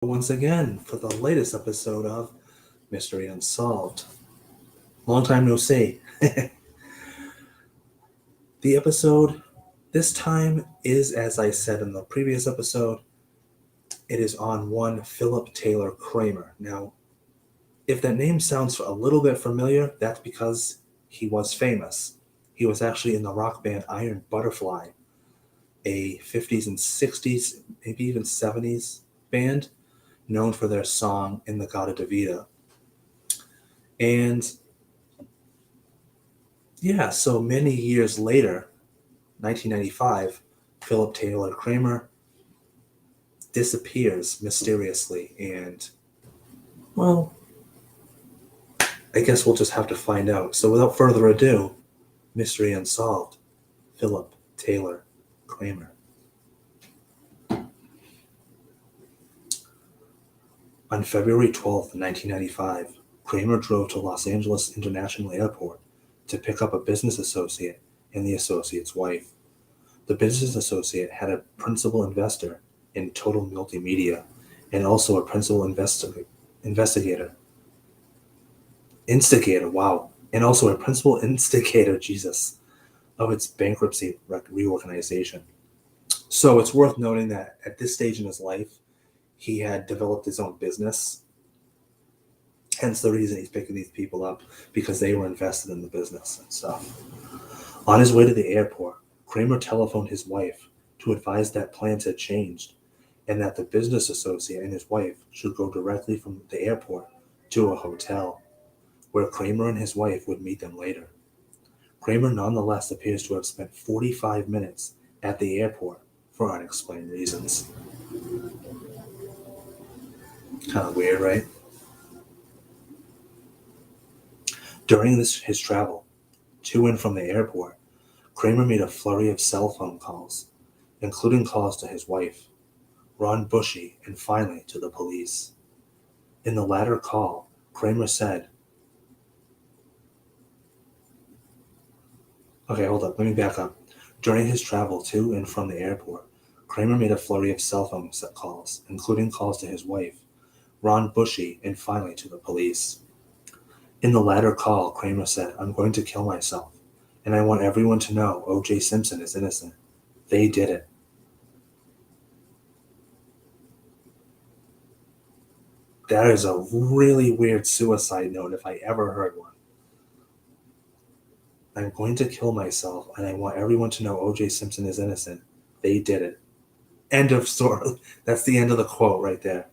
once again for the latest episode of Mystery Unsolved. Long time no see. The episode this time is, as I said in the previous episode, it is on one Philip Taylor Kramer. Now, if that name sounds a little bit familiar, that's because he was famous. He was actually in the rock band Iron Butterfly, a 50s and 60s, maybe even 70s band known for their song In the Gata Vida. And yeah, so many years later, 1995, Philip Taylor Kramer disappears mysteriously. And, well, I guess we'll just have to find out. So without further ado, Mystery Unsolved, Philip Taylor Kramer. On February 12th, 1995, Kramer drove to Los Angeles International Airport to pick up a business associate and the associate's wife. The business associate had a principal investor in Total Multimedia and also a principal instigator, and also a principal instigator, of its bankruptcy reorganization. So it's worth noting that at this stage in his life, he had developed his own business. Hence the reason he's picking these people up, because they were invested in the business and stuff. On his way to the airport, Kramer telephoned his wife to advise that plans had changed and that the business associate and his wife should go directly from the airport to a hotel, where Kramer and his wife would meet them later. Kramer nonetheless appears to have spent 45 minutes at the airport for unexplained reasons. Kind of weird, right? During his travel to and from the airport, Kramer made a flurry of cell phone calls, including calls to his wife, Ron Bushy, and finally to the police. In the latter call, Kramer said, okay, hold up, let me back up. During his travel to and from the airport, Kramer made a flurry of cell phone calls, including calls to his wife, Ron Bushy, and finally to the police. In the latter call, Kramer said, "I'm going to kill myself, and I want everyone to know O.J. Simpson is innocent. They did it." That is a really weird suicide note if I ever heard one. I'm going to kill myself, and I want everyone to know O.J. Simpson is innocent. They did it. End of story. That's the end of the quote right there.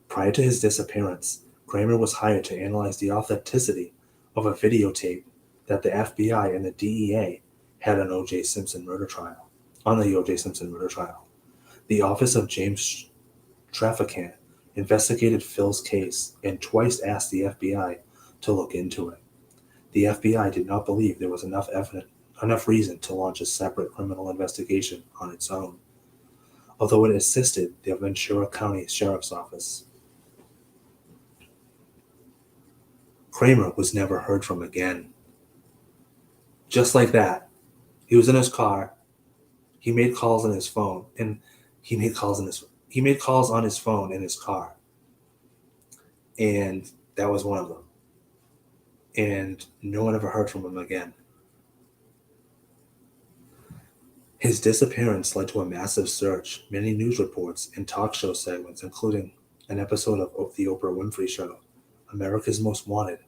Prior to his disappearance, Kramer was hired to analyze the authenticity of a videotape that the FBI and the DEA had on the O.J. Simpson murder trial. The Office of James Traficant investigated Phil's case and twice asked the FBI to look into it. The FBI did not believe there was enough reason to launch a separate criminal investigation on its own, although it assisted the Ventura County Sheriff's Office. Kramer was never heard from again. Just like that, he was in his car. He made calls on his phone, and he made calls on his phone in his car, and that was one of them. And no one ever heard from him again. His disappearance led to a massive search, many news reports, and talk show segments, including an episode of The Oprah Winfrey Show, America's Most Wanted,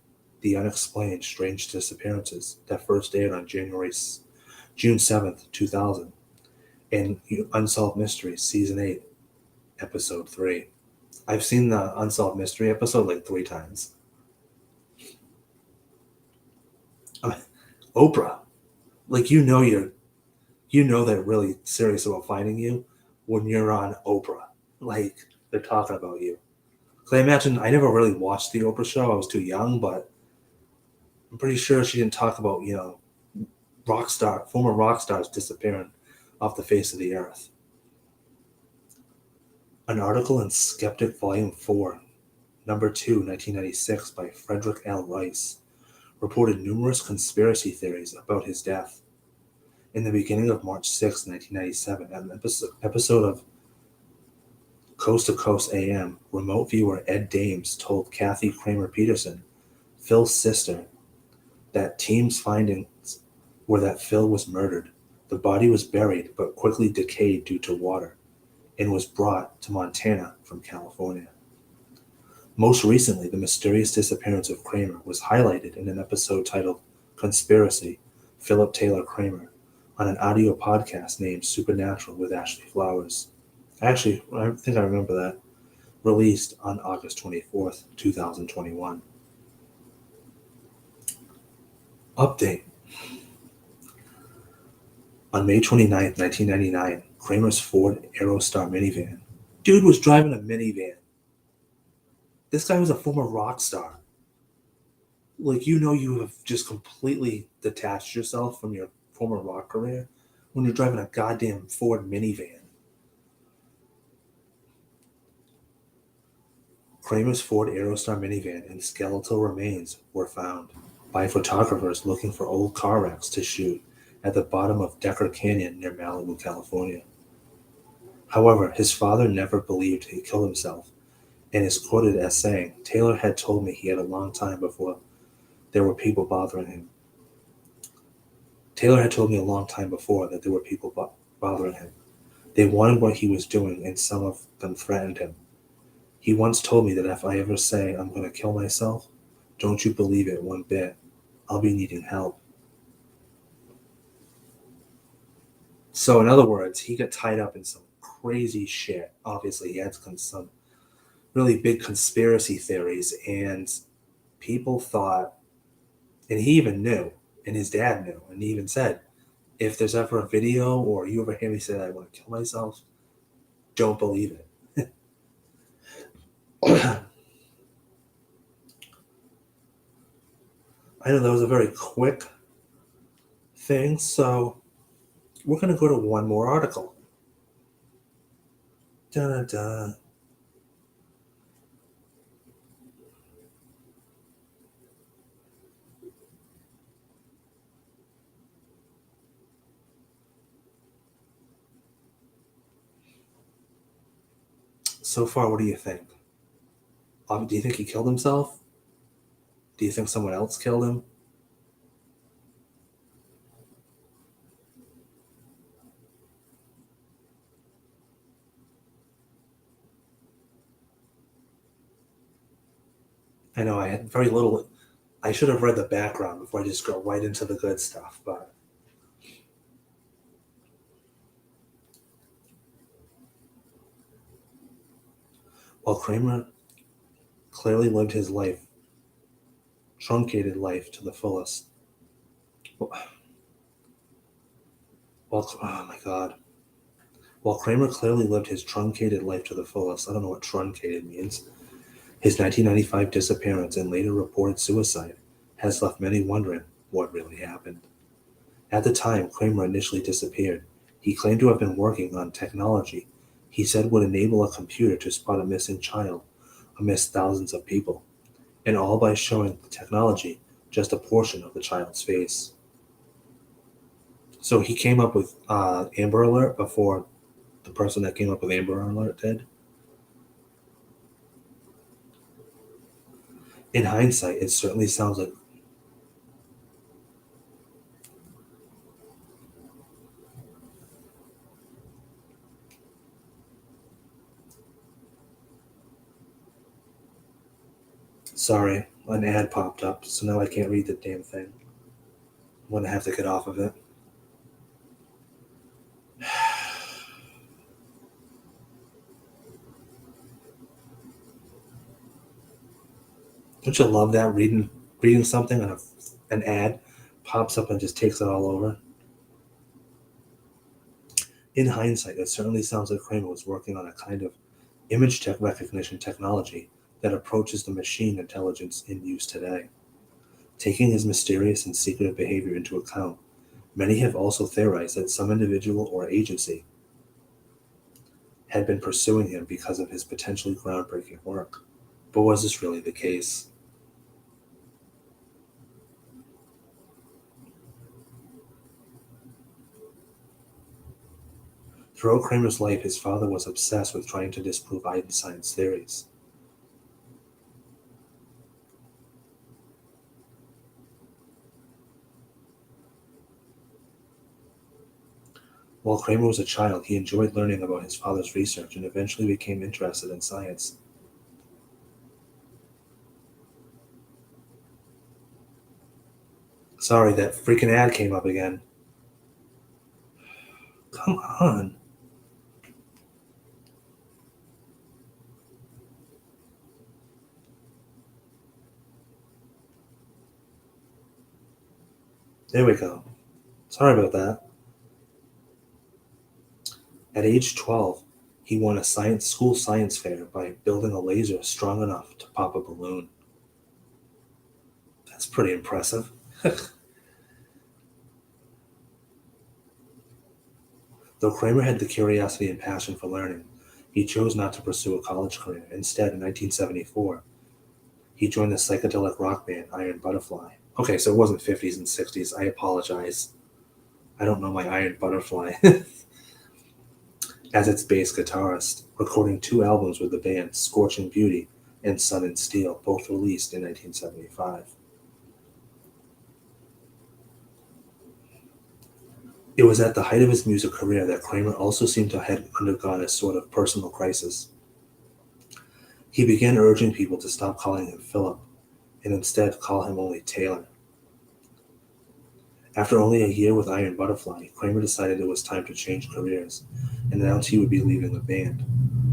The Unexplained Strange Disappearances, that first aired on June 7th, 2000, and Unsolved Mysteries, Season 8, Episode 3. I've seen the Unsolved Mystery episode like 3 times. Oprah, like they're really serious about finding you when you're on Oprah. Like, they're talking about you. Because I never really watched the Oprah show. I was too young, but I'm pretty sure she didn't talk about, former rock stars disappearing off the face of the earth. An article in Skeptic Volume 4, Number 2, 1996, by Frederick L. Rice, reported numerous conspiracy theories about his death. In the beginning of March 6, 1997, an episode of Coast to Coast AM, remote viewer Ed Dames told Kathy Kramer Peterson, Phil's sister, that team's findings were that Phil was murdered. The body was buried but quickly decayed due to water and was brought to Montana from California. Most recently, the mysterious disappearance of Kramer was highlighted in an episode titled Conspiracy, Philip Taylor Kramer, on an audio podcast named Supernatural with Ashley Flowers. Actually, I think I remember that. Released on August 24th, 2021. Update. On May 29th, 1999, Kramer's Ford Aerostar minivan. Dude was driving a minivan. This guy was a former rock star. Like, you have just completely detached yourself from your former rock career when you're driving a goddamn Ford minivan. Kramer's Ford Aerostar minivan and skeletal remains were found by photographers looking for old car wrecks to shoot at the bottom of Decker Canyon near Malibu, California. However, his father never believed he killed himself and is quoted as saying, Taylor had told me he had a long time before there were people bothering him. Taylor had told me a long time before that there were people bothering him. They wanted what he was doing, and some of them threatened him. He once told me that if I ever say I'm going to kill myself, don't you believe it one bit. I'll be needing help. So, in other words, he got tied up in some crazy shit. Obviously, he had some really big conspiracy theories, and people thought, and he even knew, and his dad knew, and he even said, if there's ever a video or you ever hear me say that I want to kill myself, don't believe it. I know that was a very quick thing, so we're going to go to one more article. Dun-dun-dun. So far, what do you think? Do you think he killed himself? Do you think someone else killed him? I know I had very little. I should have read the background before I just go right into the good stuff, but while Kramer clearly lived his life, truncated life to the fullest. Oh my God. While Kramer clearly lived his truncated life to the fullest, I don't know what truncated means, his 1995 disappearance and later reported suicide has left many wondering what really happened. At the time Kramer initially disappeared, he claimed to have been working on technology he said would enable a computer to spot a missing child amidst thousands of people, and all by showing the technology just a portion of the child's face. So he came up with Amber Alert before the person that came up with Amber Alert did. In hindsight, it certainly sounds like sorry, an ad popped up, so now I can't read the damn thing. I'm going to have to get off of it. Don't you love that? Reading something and an ad pops up and just takes it all over. In hindsight, it certainly sounds like Kramer was working on a kind of image recognition technology that approaches the machine intelligence in use today. Taking his mysterious and secretive behavior into account, many have also theorized that some individual or agency had been pursuing him because of his potentially groundbreaking work. But was this really the case? Throughout Kramer's life, his father was obsessed with trying to disprove Einstein's theories. While Kramer was a child, he enjoyed learning about his father's research and eventually became interested in science. Sorry, that freaking ad came up again. Come on. There we go. Sorry about that. At age 12, he won a school science fair by building a laser strong enough to pop a balloon. That's pretty impressive. Though Kramer had the curiosity and passion for learning, he chose not to pursue a college career. Instead, in 1974, he joined the psychedelic rock band Iron Butterfly. Okay, so it wasn't 50s and 60s. I apologize. I don't know my Iron Butterfly. As its bass guitarist, recording 2 albums with the band, Scorching Beauty and Sun and Steel, both released in 1975. It was at the height of his music career that Kramer also seemed to have undergone a sort of personal crisis. He began urging people to stop calling him Philip and instead call him only Taylor. After only a year with Iron Butterfly, Kramer decided it was time to change careers and announced he would be leaving the band,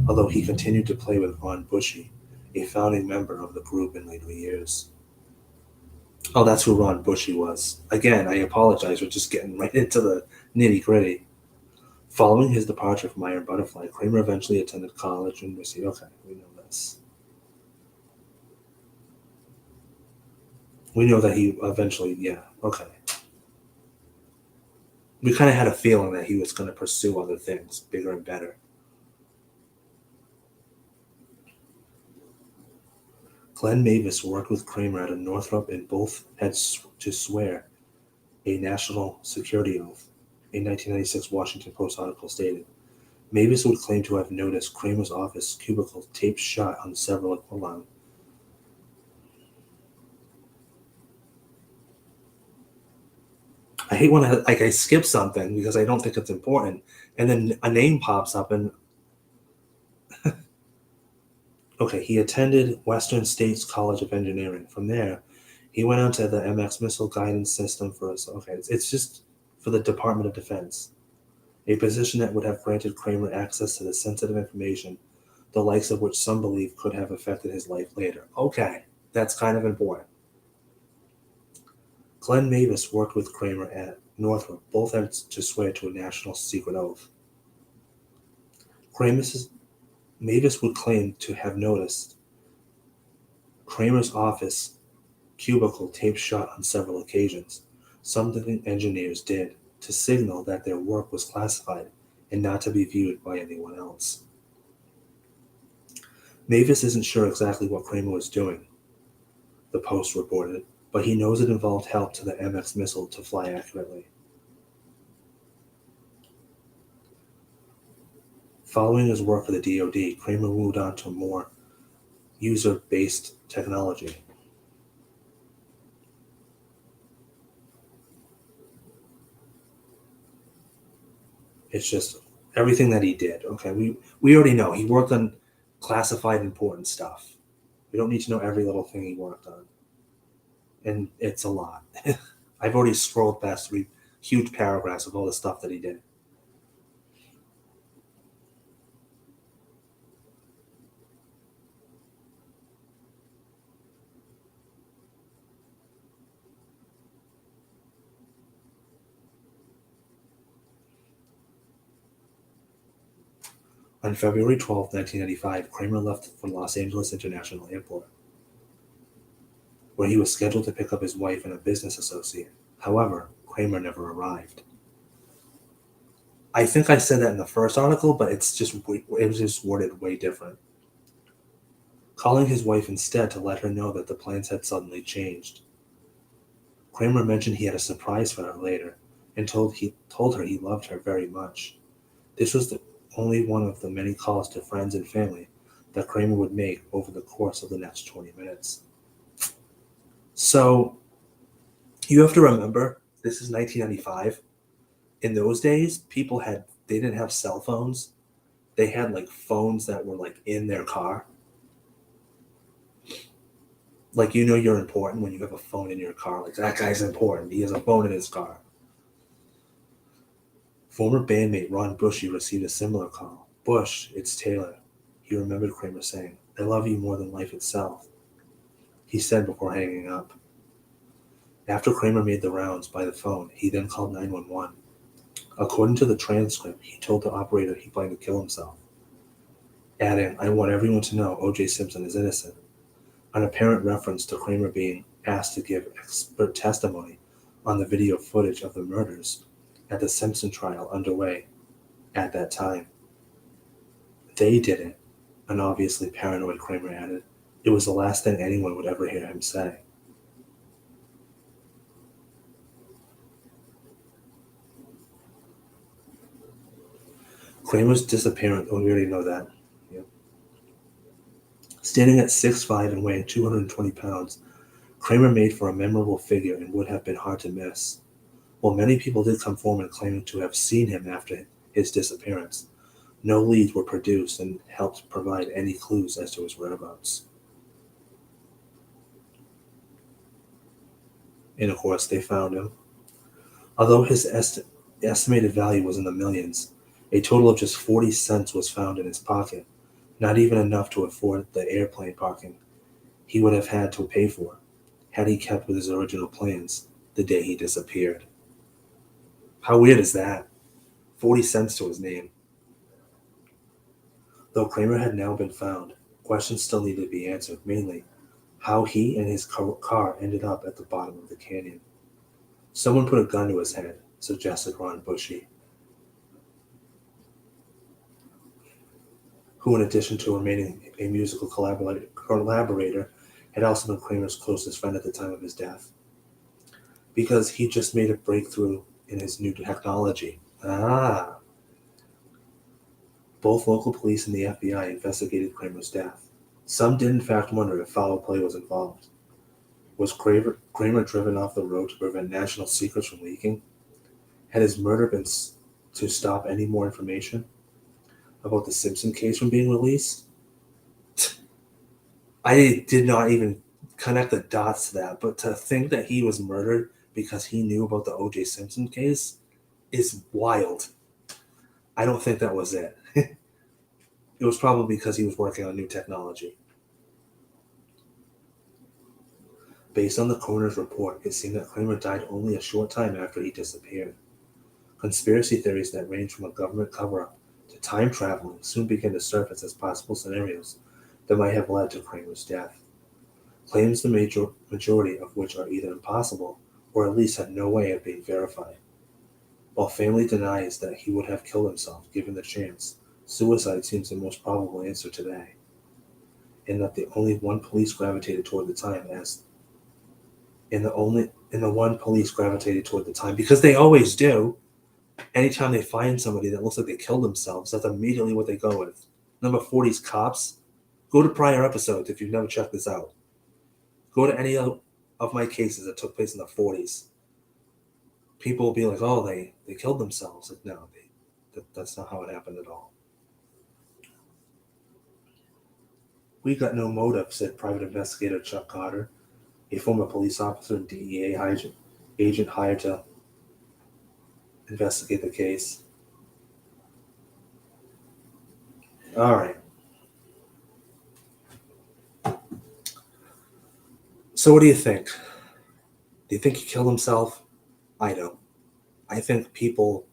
although he continued to play with Ron Bushy, a founding member of the group in later years. Oh, that's who Ron Bushy was. Again, I apologize for just getting right into the nitty-gritty. Following his departure from Iron Butterfly, Kramer eventually attended college and received... Okay, we know this. We know that he eventually... Yeah, okay. We kind of had a feeling that he was going to pursue other things, bigger and better. Glenn Mavis worked with Kramer at a Northrop and both had to swear a national security oath. A 1996 Washington Post article stated, Mavis would claim to have noticed Kramer's office cubicle taped shut on several... Hold on. I hate when I skip something because I don't think it's important, and then a name pops up and... Okay, he attended Western States College of Engineering. From there, he went on to the MX Missile Guidance System for us. Okay, it's just for the Department of Defense, a position that would have granted Kramer access to the sensitive information, the likes of which some believe could have affected his life later. Okay, that's kind of important. Glenn Mavis worked with Kramer at Northrop. Both had to swear to a national secret oath. Mavis would claim to have noticed Kramer's office cubicle taped shut on several occasions. Some engineers did, to signal that their work was classified and not to be viewed by anyone else. Mavis isn't sure exactly what Kramer was doing, the Post reported, but he knows it involved help to the MX missile to fly accurately. Following his work for the DoD, Kramer moved on to more user-based technology. It's just everything that he did. Okay, we already know he worked on classified important stuff. We don't need to know every little thing he worked on. And it's a lot. I've already scrolled past 3 huge paragraphs of all the stuff that he did. On February 12, 1995, Kramer left for Los Angeles International Airport, where he was scheduled to pick up his wife and a business associate. However, Kramer never arrived. I think I said that in the first article, but it was just worded way different. Calling his wife instead to let her know that the plans had suddenly changed. Kramer mentioned he had a surprise for her later and told her he loved her very much. This was only one of the many calls to friends and family that Kramer would make over the course of the next 20 minutes. So you have to remember, this is 1995. In those days, they didn't have cell phones. They had like phones that were like in their car. Like, you're important when you have a phone in your car. Like, that guy's important. He has a phone in his car. Former bandmate Ron Bushy received a similar call. "Bush, it's Taylor." He remembered Kramer saying, "I love you more than life itself," he said before hanging up. After Kramer made the rounds by the phone, he then called 911. According to the transcript, he told the operator he planned to kill himself, adding, "I want everyone to know O.J. Simpson is innocent," an apparent reference to Kramer being asked to give expert testimony on the video footage of the murders at the Simpson trial underway at that time. "They did it," an obviously paranoid Kramer added. It was the last thing anyone would ever hear him say. Kramer's disappearance, oh, we already know that. Yep. Standing at 6'5" and weighing 220 pounds, Kramer made for a memorable figure and would have been hard to miss. While many people did come forward claiming to have seen him after his disappearance, no leads were produced and helped provide any clues as to his whereabouts. And of course, they found him. Although his estimated value was in the millions, a total of just 40 cents was found in his pocket, not even enough to afford the airplane parking he would have had to pay for had he kept with his original plans the day he disappeared. How weird is that? 40 cents to his name. Though Kramer had now been found, questions still needed to be answered, mainly how he and his car ended up at the bottom of the canyon. "Someone put a gun to his head," suggested Ron Bushy, who, in addition to remaining a musical collaborator, had also been Kramer's closest friend at the time of his death. Because he just made a breakthrough in his new technology. Both local police and the FBI investigated Kramer's death. Some did in fact wonder if foul play was involved. Was Kramer driven off the road to prevent national secrets from leaking? Had his murder been to stop any more information about the Simpson case from being released? I did not even connect the dots to that, but to think that he was murdered because he knew about the O.J. Simpson case is wild. I don't think that was it. It was probably because he was working on new technology. Based on the coroner's report, it seemed that Kramer died only a short time after he disappeared. Conspiracy theories that range from a government cover-up to time traveling soon began to surface as possible scenarios that might have led to Kramer's death. Claims the majority of which are either impossible or at least have no way of being verified. While family denies that he would have killed himself given the chance, suicide seems the most probable answer today, and that the only one police gravitated toward the time because they always do. Anytime they find somebody that looks like they killed themselves, that's immediately what they go with. Number 40 is cops. Go to prior episodes if you've never checked this out. Go to any of my cases that took place in the 40s. People will be like, "Oh, they killed themselves." Like, no, that's not how it happened at all. "We got no motive," said private investigator Chuck Carter, a former police officer and DEA agent hired to investigate the case. All right. So what do you think? Do you think he killed himself? I don't. I think people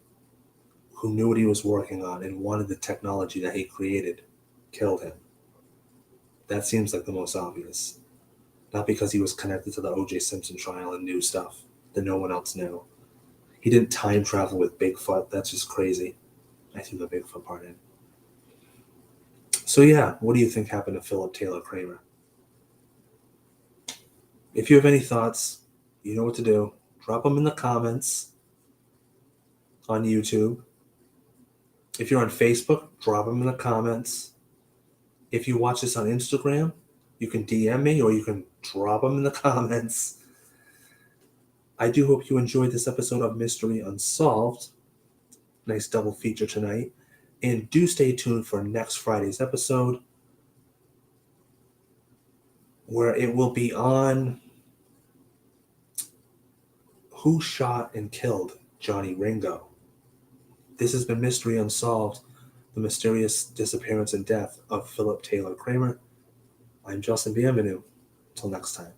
who knew what he was working on and wanted the technology that he created killed him. That seems like the most obvious. Not because he was connected to the O.J. Simpson trial and knew stuff that no one else knew. He didn't time travel with Bigfoot. That's just crazy. I threw the Bigfoot part in. So yeah, what do you think happened to Philip Taylor Kramer? If you have any thoughts, you know what to do. Drop them in the comments on YouTube. If you're on Facebook, drop them in the comments. If you watch this on Instagram, you can DM me or you can drop them in the comments. I do hope you enjoyed this episode of Mystery Unsolved. Nice double feature tonight. And do stay tuned for next Friday's episode, where it will be on who shot and killed Johnny Ringo. This has been Mystery Unsolved, the mysterious disappearance and death of Philip Taylor Kramer. I'm Justin Bienvenu. Until next time.